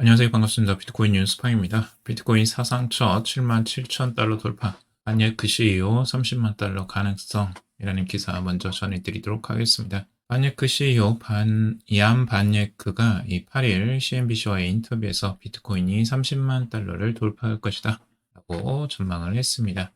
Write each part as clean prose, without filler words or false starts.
안녕하세요. 반갑습니다. 비트코인 뉴스파입니다. 비트코인 사상 첫 77,000달러 돌파, 반역 그 이후 30만 달러 가능성이라는 기사 먼저 전해드리도록 하겠습니다. 반역 그 이후 얀 반예크가 이 8일 CNBC와의 인터뷰에서 비트코인이 30만 달러를 돌파할 것이다 라고 전망을 했습니다.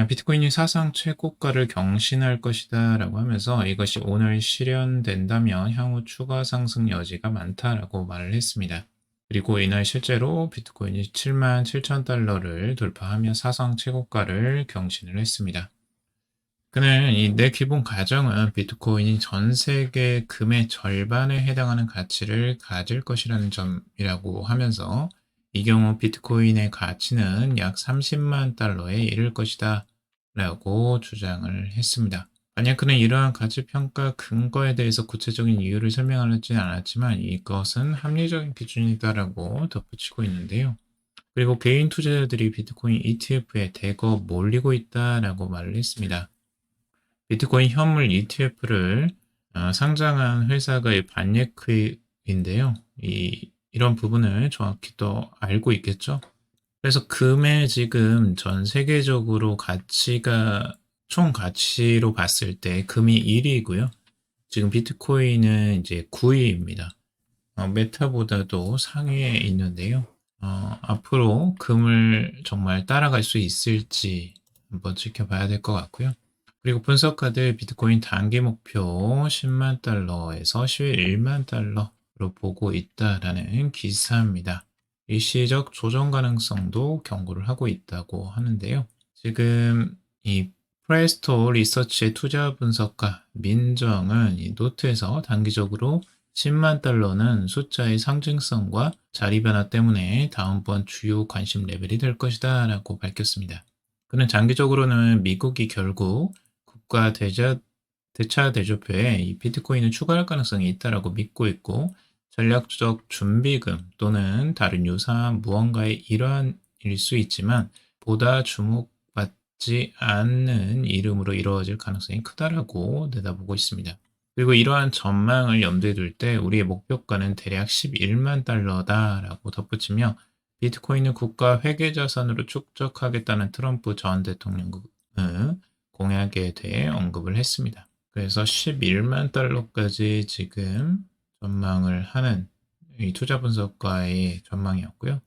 비트코인이 사상 최고가를 경신할 것이다 라고 하면서 이것이 오늘 실현된다면 향후 추가 상승 여지가 많다라고 말을 했습니다. 그리고 이날 실제로 비트코인이 77,000달러를 돌파하며 사상 최고가를 경신을 했습니다. 그는 내 기본 가정은 비트코인이 전 세계 금의 절반에 해당하는 가치를 가질 것이라는 점이라고 하면서 이 경우 비트코인의 가치는 약 30만 달러에 이를 것이다 라고 주장을 했습니다. 만약 그는 이러한 가치평가 근거에 대해서 구체적인 이유를 설명하지는 않았지만 이것은 합리적인 기준이다라고 덧붙이고 있는데요. 그리고 개인 투자자들이 비트코인 ETF에 대거 몰리고 있다라고 말을 했습니다. 비트코인 현물 ETF를 상장한 회사가 반예크인데요. 이런 부분을 정확히 또 알고 있겠죠. 그래서 금의 지금 전 세계적으로 가치가 총 가치로 봤을 때 금이 1위이고요. 지금 비트코인은 이제 9위입니다. 메타보다도 상위에 있는데요. 앞으로 금을 정말 따라갈 수 있을지 한번 지켜봐야 될 것 같고요. 그리고 분석가들 비트코인 단기 목표 10만 달러에서 11만 달러로 보고 있다라는 기사입니다. 일시적 조정 가능성도 경고를 하고 있다고 하는데요. 지금 이 프레스토 리서치의 투자 분석가 민정은 이 노트에서 단기적으로 10만 달러는 숫자의 상징성과 자리 변화 때문에 다음번 주요 관심 레벨이 될 것이다 라고 밝혔습니다. 그는 장기적으로는 미국이 결국 국가 대차 대조표에 이 비트코인을 추가할 가능성이 있다라고 믿고 있고 전략적 준비금 또는 다른 유사한 무언가의 일환일 수 있지만 보다 주목받지 않는 이름으로 이루어질 가능성이 크다라고 내다보고 있습니다. 그리고 이러한 전망을 염두에 둘 때 우리의 목표가는 대략 11만 달러다라고 덧붙이며 비트코인을 국가 회계자산으로 축적하겠다는 트럼프 전 대통령의 공약에 대해 언급을 했습니다. 그래서 11만 달러까지 지금 전망을 하는 이 투자 분석가의 전망이었고요.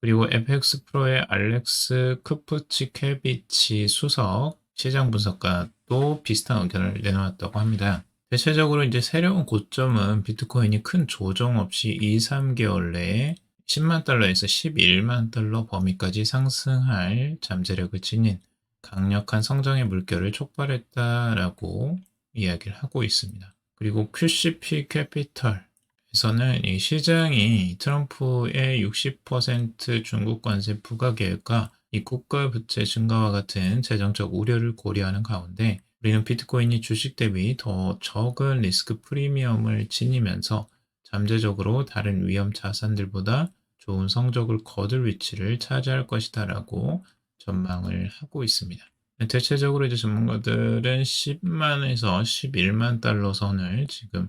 그리고 FX 프로의 알렉스 크프치케비치 수석 시장 분석가도 비슷한 의견을 내놓았다고 합니다. 대체적으로 이제 새로운 고점은 비트코인이 큰 조정 없이 2, 3개월 내에 10만 달러에서 11만 달러 범위까지 상승할 잠재력을 지닌 강력한 성장의 물결을 촉발했다라고 이야기를 하고 있습니다. 그리고 QCP 캐피털에서는 이 시장이 트럼프의 60% 중국 관세 부과 계획과 이 국가 부채 증가와 같은 재정적 우려를 고려하는 가운데 우리는 비트코인이 주식 대비 더 적은 리스크 프리미엄을 지니면서 잠재적으로 다른 위험 자산들보다 좋은 성적을 거둘 위치를 차지할 것이다라고 전망을 하고 있습니다. 대체적으로 이제 전문가들은 10만에서 11만 달러 선을 지금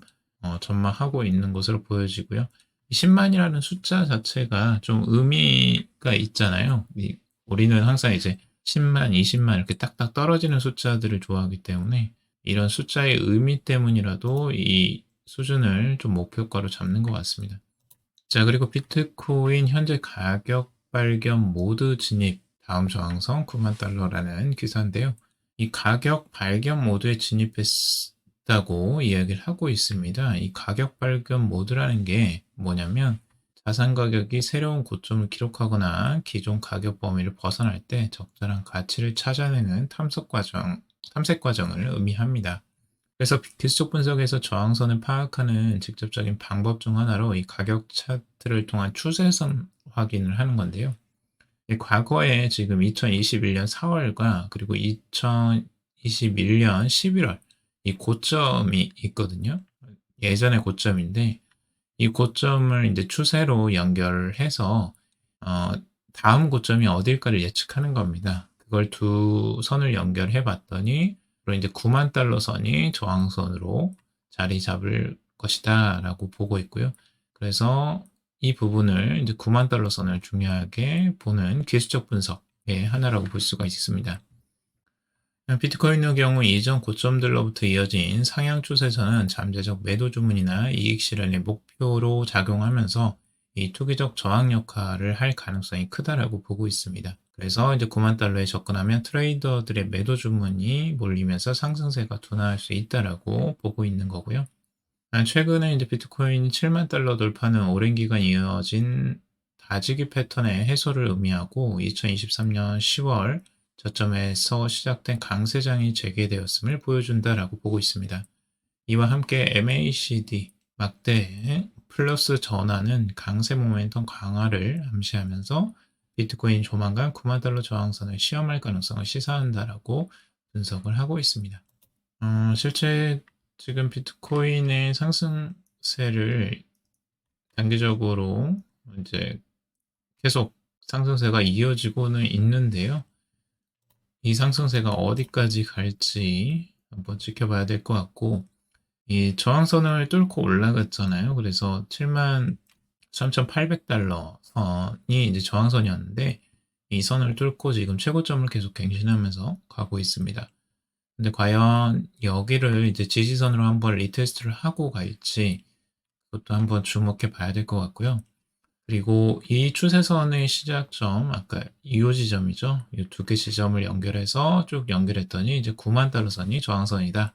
전망하고 있는 것으로 보여지고요. 10만이라는 숫자 자체가 좀 의미가 있잖아요. 우리는 항상 이제 10만, 20만 이렇게 딱딱 떨어지는 숫자들을 좋아하기 때문에 이런 숫자의 의미 때문이라도 이 수준을 좀 목표가로 잡는 것 같습니다. 자, 그리고 비트코인 현재 가격 발견 모드 진입 다음 저항선 9만 달러라는 기사인데요. 이 가격 발견 모드에 진입했다고 이야기를 하고 있습니다. 이 가격 발견 모드라는 게 뭐냐면 자산 가격이 새로운 고점을 기록하거나 기존 가격 범위를 벗어날 때 적절한 가치를 찾아내는 탐색 과정을 의미합니다. 그래서 기술적 분석에서 저항선을 파악하는 직접적인 방법 중 하나로 이 가격 차트를 통한 추세선 확인을 하는 건데요. 과거에 지금 2021년 4월과 그리고 2021년 11월 이 고점이 있거든요. 예전의 고점인데 이 고점을 이제 추세로 연결해서 다음 고점이 어딜까를 예측하는 겁니다. 그걸 두 선을 연결해 봤더니 그리고 이제 9만 달러 선이 저항선으로 자리 잡을 것이다 라고 보고 있고요. 그래서 이 부분을 이제 9만 달러 선을 중요하게 보는 기술적 분석의 하나라고 볼 수가 있습니다. 비트코인의 경우 이전 고점들로부터 이어진 상향 추세선은 잠재적 매도 주문이나 이익 실현의 목표로 작용하면서 이 투기적 저항 역할을 할 가능성이 크다라고 보고 있습니다. 그래서 이제 9만 달러에 접근하면 트레이더들의 매도 주문이 몰리면서 상승세가 둔화할 수 있다라고 보고 있는 거고요. 최근에 이제 비트코인이 7만 달러 돌파는 오랜 기간 이어진 다지기 패턴의 해소를 의미하고 2023년 10월 저점에서 시작된 강세장이 재개되었음을 보여준다라고 보고 있습니다. 이와 함께 MACD 막대 플러스 전환은 강세 모멘텀 강화를 암시하면서 비트코인 조만간 9만 달러 저항선을 시험할 가능성을 시사한다라고 분석을 하고 있습니다. 실제 지금 비트코인의 상승세를 단기적으로 이제 계속 상승세가 이어지고는 있는데요. 이 상승세가 어디까지 갈지 한번 지켜봐야 될 것 같고, 이 저항선을 뚫고 올라갔잖아요. 그래서 73,800달러 선이 이제 저항선이었는데, 이 선을 뚫고 지금 최고점을 계속 갱신하면서 가고 있습니다. 근데 과연 여기를 이제 지지선으로 한번 리테스트를 하고 갈지 그것도 한번 주목해 봐야 될 것 같고요. 그리고 이 추세선의 시작점, 아까 2호 지점이죠. 이 두 개 지점을 연결해서 쭉 연결했더니 이제 9만 달러 선이 저항선이다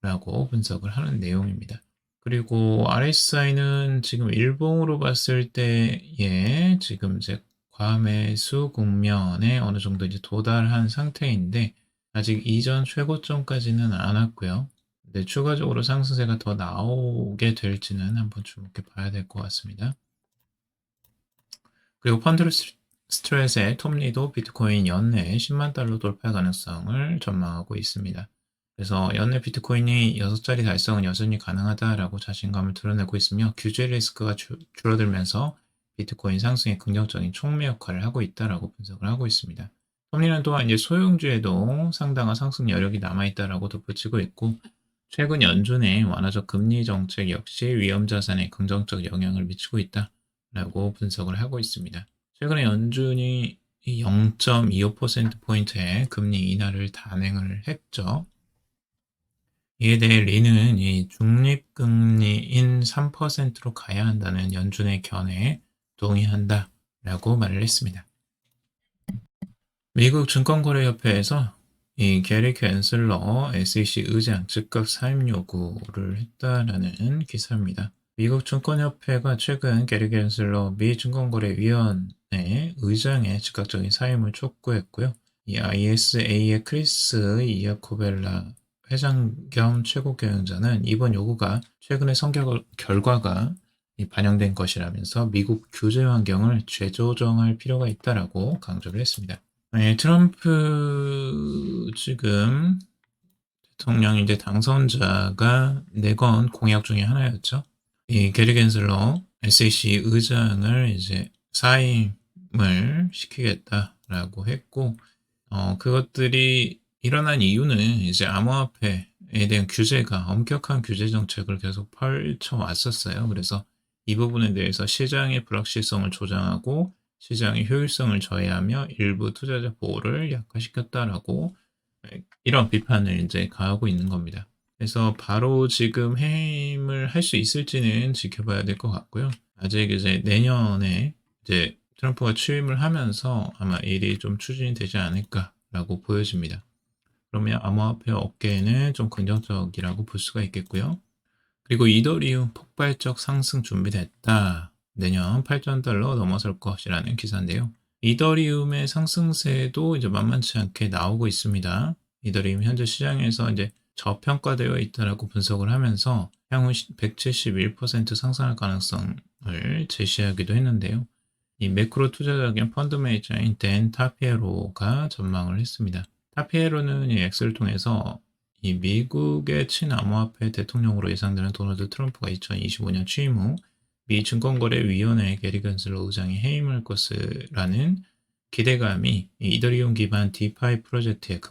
라고 분석을 하는 내용입니다. 그리고 RSI는 지금 일봉으로 봤을 때에 지금 이제 과매수 국면에 어느 정도 이제 도달한 상태인데 아직 이전 최고점까지는 안 왔고요. 근데 추가적으로 상승세가 더 나오게 될지는 한번 주목해 봐야 될 것 같습니다. 그리고 펀드 스트레스의 톱니도 비트코인 연내 10만 달러 돌파 가능성을 전망하고 있습니다. 그래서 연내 비트코인이 6자리 달성은 여전히 가능하다라고 자신감을 드러내고 있으며 규제 리스크가 줄어들면서 비트코인 상승에 긍정적인 촉매 역할을 하고 있다라고 분석을 하고 있습니다. 톱니는 또한 이제 소형주에도 상당한 상승 여력이 남아있다라고 덧붙이고 있고 최근 연준의 완화적 금리 정책 역시 위험 자산에 긍정적 영향을 미치고 있다라고 분석을 하고 있습니다. 최근에 연준이 0.25%포인트의 금리 인하를 단행을 했죠. 이에 대해 리는 이 중립금리인 3%로 가야 한다는 연준의 견해에 동의한다라고 말을 했습니다. 미국 증권거래협회에서 이 게리 캔슬러 SEC 의장 즉각 사임 요구를 했다라는 기사입니다. 미국 증권협회가 최근 게리 캔슬러 미 증권거래위원회 의장의 즉각적인 사임을 촉구했고요. 이 ISA의 크리스 이아코벨라 회장 겸 최고 경영자는 이번 요구가 최근의 선거 결과가 반영된 것이라면서 미국 규제 환경을 재조정할 필요가 있다라고 강조를 했습니다. 네, 트럼프 지금 대통령 이제 당선자가 내건 공약 중에 하나였죠. 이 게리 겐슬러 SEC 의장을 이제 사임을 시키겠다라고 했고, 그것들이 일어난 이유는 이제 암호화폐에 대한 규제가 엄격한 규제 정책을 계속 펼쳐왔었어요. 그래서 이 부분에 대해서 시장의 불확실성을 조장하고 시장의 효율성을 저해하며 일부 투자자 보호를 약화시켰다라고 이런 비판을 이제 가하고 있는 겁니다. 그래서 바로 지금 해임을 할 수 있을지는 지켜봐야 될 것 같고요. 아직 이제 내년에 이제 트럼프가 취임을 하면서 아마 일이 좀 추진이 되지 않을까라고 보여집니다. 그러면 암호화폐 업계에는 좀 긍정적이라고 볼 수가 있겠고요. 그리고 이더리움 폭발적 상승 준비됐다. 내년 8천 달러 넘어설 것이라는 기사인데요. 이더리움의 상승세도 이제 만만치 않게 나오고 있습니다. 이더리움 현재 시장에서 이제 저평가되어 있다라고 분석을 하면서 향후 171% 상승할 가능성을 제시하기도 했는데요. 이 매크로 투자자兼 펀드 매니저인 댄 타피에로가 전망을 했습니다. 타피에로는 이 엑셀을 통해서 이 미국의 친암호화폐 대통령으로 예상되는 도널드 트럼프가 2025년 취임 후 미 증권거래위원회 게리 겐슬러 의장이 해임할 것이라는 기대감이 이더리움 기반 디파이 프로젝트에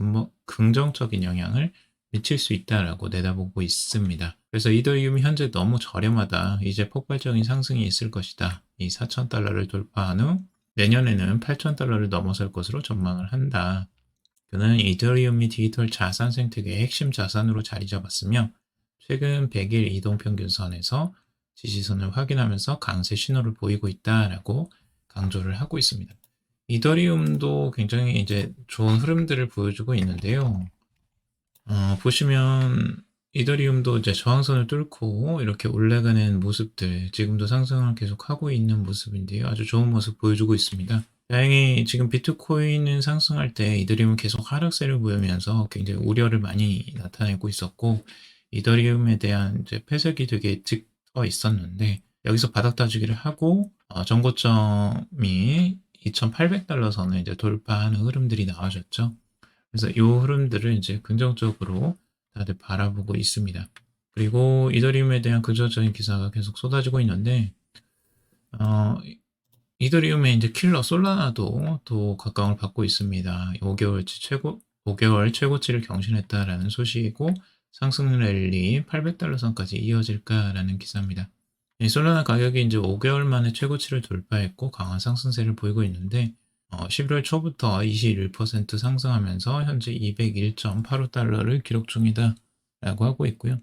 긍정적인 영향을 미칠 수 있다라고 내다보고 있습니다. 그래서 이더리움이 현재 너무 저렴하다. 이제 폭발적인 상승이 있을 것이다. 이 4,000달러를 돌파한 후 내년에는 8,000달러를 넘어설 것으로 전망을 한다. 그는 이더리움이 디지털 자산 생태계의 핵심 자산으로 자리 잡았으며 최근 100일 이동평균선에서 지지선을 확인하면서 강세 신호를 보이고 있다라고 강조를 하고 있습니다. 이더리움도 굉장히 이제 좋은 흐름들을 보여주고 있는데요. 보시면 이더리움도 이제 저항선을 뚫고 이렇게 올라가는 모습들, 지금도 상승을 계속하고 있는 모습인데요. 아주 좋은 모습 보여주고 있습니다. 다행히 지금 비트코인은 상승할 때 이더리움은 계속 하락세를 보이면서 굉장히 우려를 많이 나타내고 있었고, 이더리움에 대한 이제 패색이 되게 짙어 있었는데, 여기서 바닥 다지기를 하고, 전고점이 2,800달러 선을 이제 돌파하는 흐름들이 나와줬죠. 그래서 이 흐름들을 이제 긍정적으로 다들 바라보고 있습니다. 그리고 이더리움에 대한 긍정적인 기사가 계속 쏟아지고 있는데, 어, 이더리움의 이제 킬러 솔라나도 또 각광을 받고 있습니다. 5개월 최고치를 경신했다라는 소식이고, 상승 랠리 800달러 선까지 이어질까라는 기사입니다. 이 솔라나 가격이 이제 5개월 만에 최고치를 돌파했고 강한 상승세를 보이고 있는데 11월 초부터 21% 상승하면서 현재 201.85달러를 기록 중이다 라고 하고 있고요.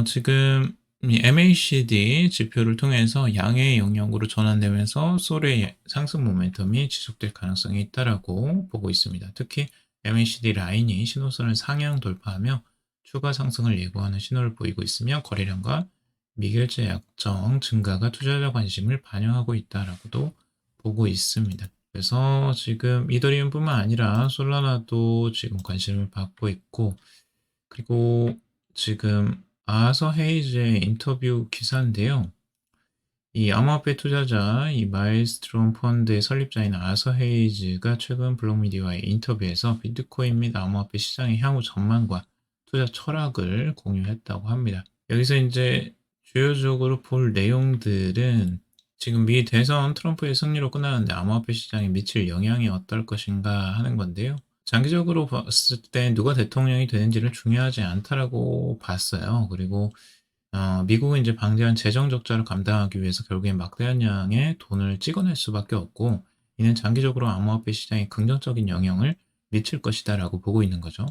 지금 이 MACD 지표를 통해서 양의 영역으로 전환되면서 솔의 상승 모멘텀이 지속될 가능성이 있다라고 보고 있습니다. 특히 MACD 라인이 신호선을 상향 돌파하며 추가 상승을 예고하는 신호를 보이고 있으며 거래량과 미결제 약정 증가가 투자자 관심을 반영하고 있다라고도 보고 있습니다. 그래서 지금 이더리움뿐만 아니라 솔라나도 지금 관심을 받고 있고, 그리고 지금 아서 헤이즈의 인터뷰 기사인데요. 이 암호화폐 투자자 이 마일스트롬 펀드의 설립자인 아서 헤이즈가 최근 블록미디어와의 인터뷰에서 비트코인 및 암호화폐 시장의 향후 전망과 투자 철학을 공유했다고 합니다. 여기서 이제 주요적으로 볼 내용들은 지금 미 대선 트럼프의 승리로 끝나는데 암호화폐 시장에 미칠 영향이 어떨 것인가 하는 건데요. 장기적으로 봤을 때 누가 대통령이 되는지를 중요하지 않다라고 봤어요. 그리고 미국은 이제 방대한 재정 적자를 감당하기 위해서 결국엔 막대한 양의 돈을 찍어낼 수밖에 없고, 이는 장기적으로 암호화폐 시장에 긍정적인 영향을 미칠 것이다라고 보고 있는 거죠.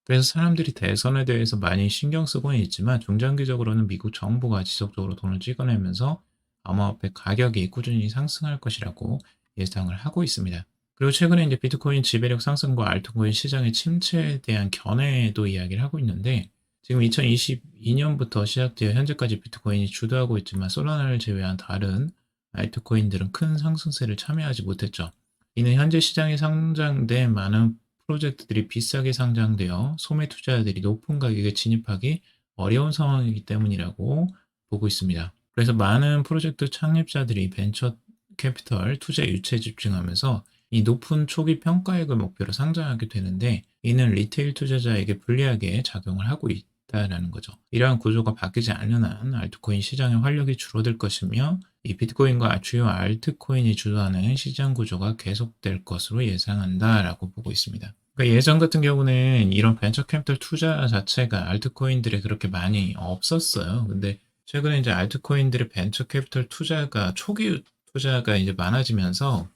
그래서 사람들이 대선에 대해서 많이 신경 쓰고는 있지만 중장기적으로는 미국 정부가 지속적으로 돈을 찍어내면서 암호화폐 가격이 꾸준히 상승할 것이라고 예상을 하고 있습니다. 그리고 최근에 이제 비트코인 지배력 상승과 알트코인 시장의 침체에 대한 견해도 이야기를 하고 있는데, 지금 2022년부터 시작되어 현재까지 비트코인이 주도하고 있지만 솔라나를 제외한 다른 알트코인들은 큰 상승세를 참여하지 못했죠. 이는 현재 시장에 상장된 많은 프로젝트들이 비싸게 상장되어 소매 투자자들이 높은 가격에 진입하기 어려운 상황이기 때문이라고 보고 있습니다. 그래서 많은 프로젝트 창립자들이 벤처 캐피털 투자 유치에 집중하면서 이 높은 초기 평가액을 목표로 상장하게 되는데, 이는 리테일 투자자에게 불리하게 작용을 하고 있다라는 거죠. 이러한 구조가 바뀌지 않는 한 알트코인 시장의 활력이 줄어들 것이며, 이 비트코인과 주요 알트코인이 주도하는 시장 구조가 계속될 것으로 예상한다라고 보고 있습니다. 그러니까 예전 같은 경우는 이런 벤처 캐피털 투자 자체가 알트코인들에 그렇게 많이 없었어요. 근데 최근에 이제 알트코인들의 벤처 캐피털 투자가 초기 투자가 이제 많아지면서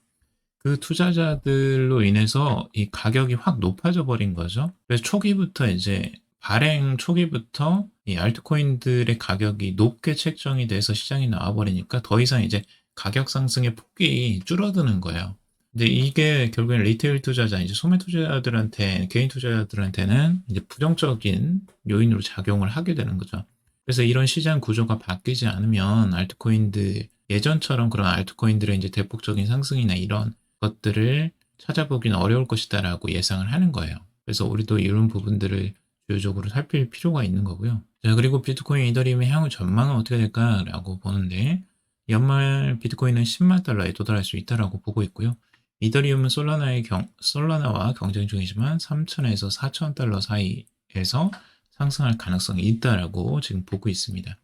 그 투자자들로 인해서 이 가격이 확 높아져 버린 거죠. 그래서 초기부터 이제 발행 초기부터 이 알트코인들의 가격이 높게 책정이 돼서 시장에 나와 버리니까 더 이상 이제 가격 상승의 폭이 줄어드는 거예요. 근데 이게 결국엔 리테일 투자자, 이제 소매 투자자들한테, 개인 투자자들한테는 이제 부정적인 요인으로 작용을 하게 되는 거죠. 그래서 이런 시장 구조가 바뀌지 않으면 알트코인들, 예전처럼 그런 알트코인들의 이제 대폭적인 상승이나 이런 것들을 찾아보기는 어려울 것이다라고 예상을 하는 거예요. 그래서 우리도 이런 부분들을 주요적으로 살필 필요가 있는 거고요. 자, 그리고 비트코인, 이더리움의 향후 전망은 어떻게 될까라고 보는데, 연말 비트코인은 10만 달러에 도달할 수 있다라고 보고 있고요. 이더리움은 솔라나와 경쟁 중이지만 3,000에서 4,000 달러 사이에서 상승할 가능성이 있다라고 지금 보고 있습니다.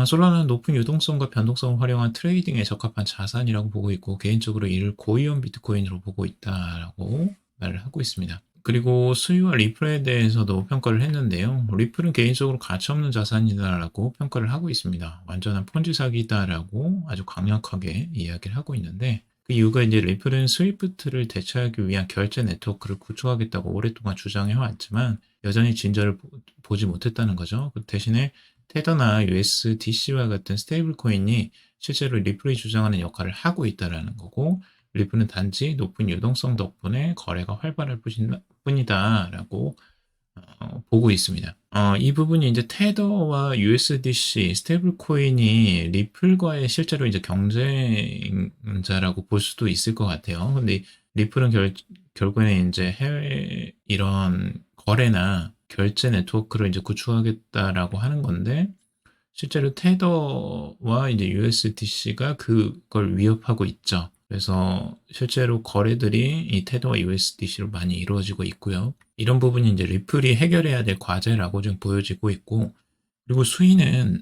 솔라나는 높은 유동성과 변동성을 활용한 트레이딩에 적합한 자산이라고 보고 있고, 개인적으로 이를 고위험 비트코인으로 보고 있다라고 말을 하고 있습니다. 그리고 수위와 리플에 대해서도 평가를 했는데요. 리플은 개인적으로 가치 없는 자산이다라고 평가를 하고 있습니다. 완전한 폰지 사기다라고 아주 강력하게 이야기를 하고 있는데 그 이유가 이제 리플은 스위프트를 대체하기 위한 결제 네트워크를 구축하겠다고 오랫동안 주장해 왔지만 여전히 진전을 보지 못했다는 거죠. 그 대신에 테더나 USDC와 같은 스테이블 코인이 실제로 리플이 주장하는 역할을 하고 있다라는 거고 리플은 단지 높은 유동성 덕분에 거래가 활발할 뿐이다라고 보고 있습니다. 이 부분이 이제 테더와 USDC 스테이블 코인이 리플과의 실제로 이제 경쟁자라고 볼 수도 있을 것 같아요. 근데 리플은 결국에는 이제 해외 이런 거래나 결제 네트워크를 이제 구축하겠다라고 하는 건데 실제로 테더와 이제 USDC가 그걸 위협하고 있죠. 그래서 실제로 거래들이 이 테더와 USDC로 많이 이루어지고 있고요. 이런 부분이 이제 리플이 해결해야 될 과제라고 좀 보여지고 있고, 그리고 수위는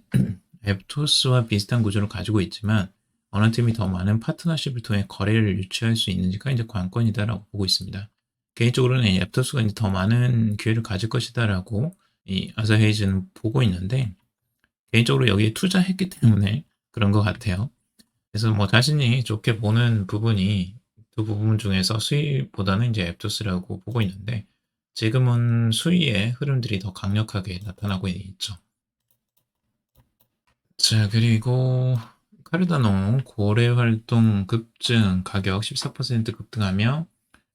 앱토스와 비슷한 구조를 가지고 있지만 어느 팀이 더 많은 파트너십을 통해 거래를 유치할 수 있는지가 이제 관건이다라고 보고 있습니다. 개인적으로는 이 앱토스가 이제 더 많은 기회를 가질 것이다라고 이 아사헤이즈는 보고 있는데 개인적으로 여기에 투자했기 때문에 그런 것 같아요. 그래서 뭐 자신이 좋게 보는 부분이 두 부분 중에서 수위보다는 이제 앱토스라고 보고 있는데 지금은 수위의 흐름들이 더 강력하게 나타나고 있죠. 자, 그리고 카르다노 고래 활동 급증 가격 14% 급등하며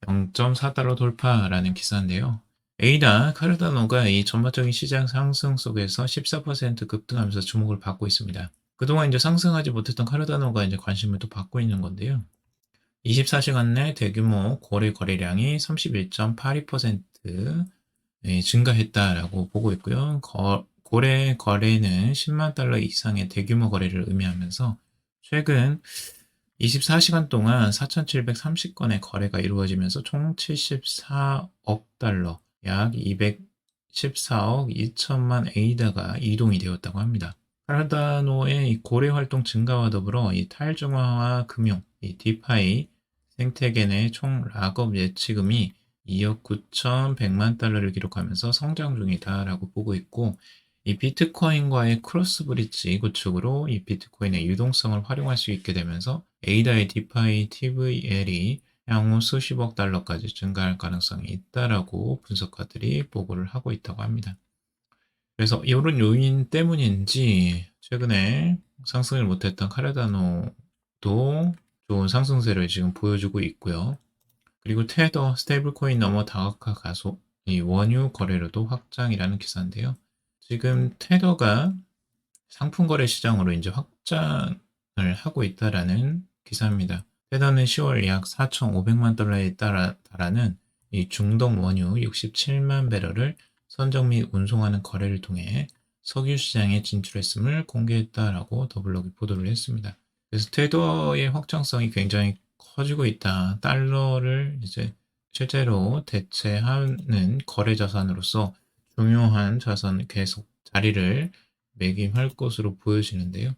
0.4달러 돌파라는 기사인데요. 에이다 카르다노가 이 전반적인 시장 상승 속에서 14% 급등하면서 주목을 받고 있습니다. 그동안 이제 상승하지 못했던 카르다노가 이제 관심을 또 받고 있는 건데요. 24시간 내 대규모 고래 거래량이 31.82% 증가했다라고 보고 있고요. 고래 거래는 10만 달러 이상의 대규모 거래를 의미하면서 최근 24시간 동안 4,730건의 거래가 이루어지면서 총 74억 달러, 약 214억 2천만 에이다가 이동이 되었다고 합니다. 카르다노의 고래 활동 증가와 더불어 이 탈중앙화 금융, 이 디파이 생태계 총 락업 예치금이 2억 9,100만 달러를 기록하면서 성장 중이다라고 보고 있고 이 비트코인과의 크로스 브릿지 구축으로 이 비트코인의 유동성을 활용할 수 있게 되면서 에이다의 디파이 TVL이 향후 수십억 달러까지 증가할 가능성이 있다라고 분석가들이 보고를 하고 있다고 합니다. 그래서 이런 요인 때문인지 최근에 상승을 못했던 카르다노도 좋은 상승세를 지금 보여주고 있고요. 그리고 테더 스테이블 코인 넘어 다각화 가속, 이 원유 거래로도 확장이라는 기사인데요. 지금 테더가 상품 거래 시장으로 이제 확장을 하고 있다라는 기사입니다. 테더는 10월 약 4,500만 달러에 달하는 이 중동 원유 67만 배럴을 선적 및 운송하는 거래를 통해 석유 시장에 진출했음을 공개했다라고 더블록이 보도를 했습니다. 그래서 테더의 확장성이 굉장히 커지고 있다. 달러를 이제 실제로 대체하는 거래 자산으로서 중요한 자산 계속 자리를 매김할 것으로 보여지는데요.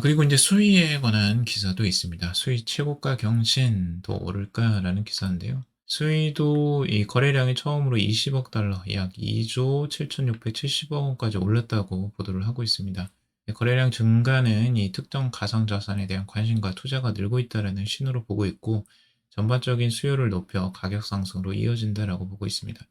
그리고 이제 수위에 관한 기사도 있습니다. 수위 최고가 경신 더 오를까라는 기사인데요. 수위도 이 거래량이 처음으로 20억 달러, 약 2조 7,670억 원까지 올랐다고 보도를 하고 있습니다. 거래량 증가는 이 특정 가상자산에 대한 관심과 투자가 늘고 있다는 신호로 보고 있고 전반적인 수요를 높여 가격 상승으로 이어진다라고 보고 있습니다.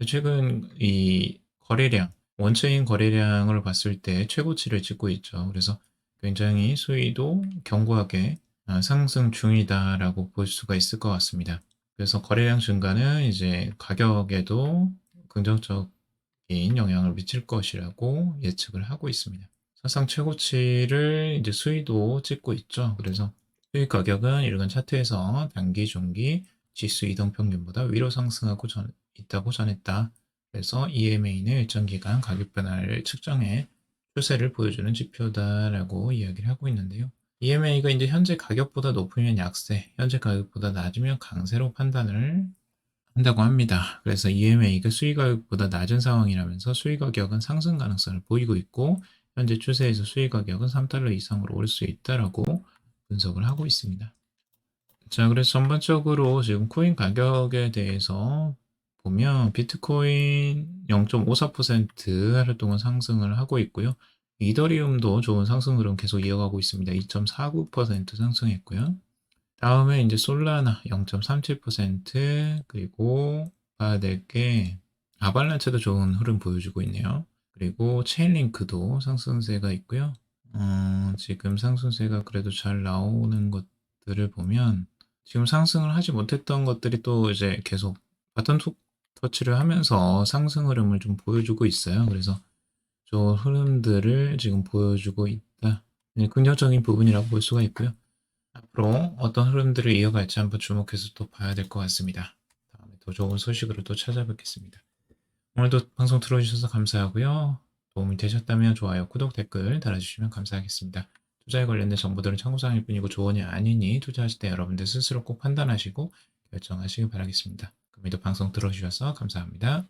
최근 이 거래량, 원체인 거래량을 봤을 때 최고치를 찍고 있죠. 그래서 굉장히 수위도 견고하게 상승 중이다라고 볼 수가 있을 것 같습니다. 그래서 거래량 증가는 이제 가격에도 긍정적인 영향을 미칠 것이라고 예측을 하고 있습니다. 사상 최고치를 이제 수위도 찍고 있죠. 그래서 수익 가격은 일간 차트에서 단기, 중기 지수 이동 평균보다 위로 상승하고 있다고 전했다. 그래서 EMA는 일정 기간 가격 변화를 측정해 추세를 보여주는 지표다라고 이야기를 하고 있는데요. EMA가 이제 현재 가격보다 높으면 약세, 현재 가격보다 낮으면 강세로 판단을 한다고 합니다. 그래서 EMA가 수익 가격보다 낮은 상황이라면서 수익 가격은 상승 가능성을 보이고 있고 현재 추세에서 수익 가격은 3달러 이상으로 오를 수 있다라고 분석을 하고 있습니다. 자, 그래서 전반적으로 지금 코인 가격에 대해서 보면 비트코인 0.54% 하루 동안 상승을 하고 있고요. 이더리움도 좋은 상승 흐름 계속 이어가고 있습니다. 2.49% 상승했고요. 다음에 이제 솔라나 0.37% 그리고 봐야 될 게 아발란체도 좋은 흐름 보여주고 있네요. 그리고 체인링크도 상승세가 있고요. 지금 상승세가 그래도 잘 나오는 것들을 보면 지금 상승을 하지 못했던 것들이 또 이제 계속 바톤 터치를 하면서 상승 흐름을 좀 보여주고 있어요. 그래서 저 흐름들을 지금 보여주고 있다. 긍정적인 부분이라고 볼 수가 있고요. 앞으로 어떤 흐름들을 이어갈지 한번 주목해서 또 봐야 될 것 같습니다. 다음에 더 좋은 소식으로 또 찾아뵙겠습니다. 오늘도 방송 들어주셔서 감사하고요. 도움이 되셨다면 좋아요, 구독, 댓글 달아주시면 감사하겠습니다. 투자에 관련된 정보들은 참고사항일 뿐이고 조언이 아니니 투자하실 때 여러분들 스스로 꼭 판단하시고 결정하시길 바라겠습니다. 금일도 방송 들어주셔서 감사합니다.